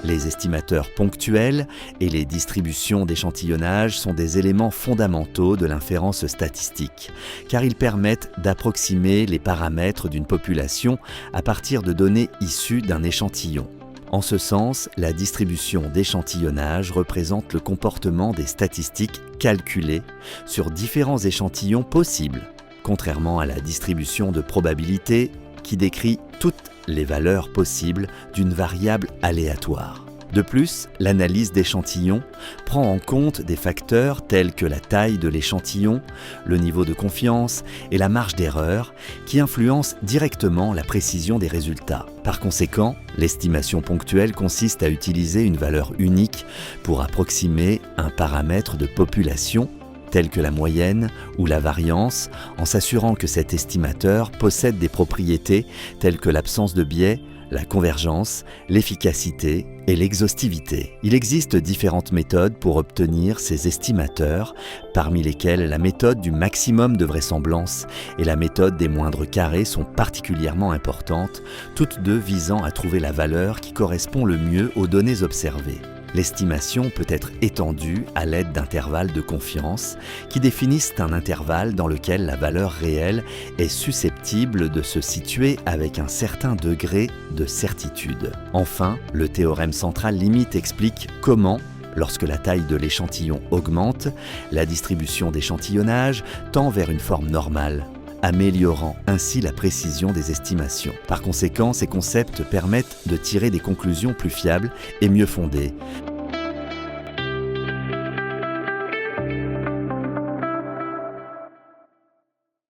Les estimateurs ponctuels et les distributions d'échantillonnage sont des éléments fondamentaux de l'inférence statistique, car ils permettent d'approximer les paramètres d'une population à partir de données issues d'un échantillon. En ce sens, la distribution d'échantillonnage représente le comportement des statistiques calculées sur différents échantillons possibles, contrairement à la distribution de probabilité qui décrit toutes les valeurs possibles d'une variable aléatoire. De plus, l'analyse d'échantillons prend en compte des facteurs tels que la taille de l'échantillon, le niveau de confiance et la marge d'erreur qui influencent directement la précision des résultats. Par conséquent, l'estimation ponctuelle consiste à utiliser une valeur unique pour approximer un paramètre de population tels que la moyenne ou la variance, en s'assurant que cet estimateur possède des propriétés telles que l'absence de biais, la convergence, l'efficacité et l'exhaustivité. Il existe différentes méthodes pour obtenir ces estimateurs, parmi lesquelles la méthode du maximum de vraisemblance et la méthode des moindres carrés sont particulièrement importantes, toutes deux visant à trouver la valeur qui correspond le mieux aux données observées. L'estimation peut être étendue à l'aide d'intervalles de confiance qui définissent un intervalle dans lequel la valeur réelle est susceptible de se situer avec un certain degré de certitude. Enfin, le théorème central limite explique comment, lorsque la taille de l'échantillon augmente, la distribution d'échantillonnage tend vers une forme normale, améliorant ainsi la précision des estimations. Par conséquent, ces concepts permettent de tirer des conclusions plus fiables et mieux fondées,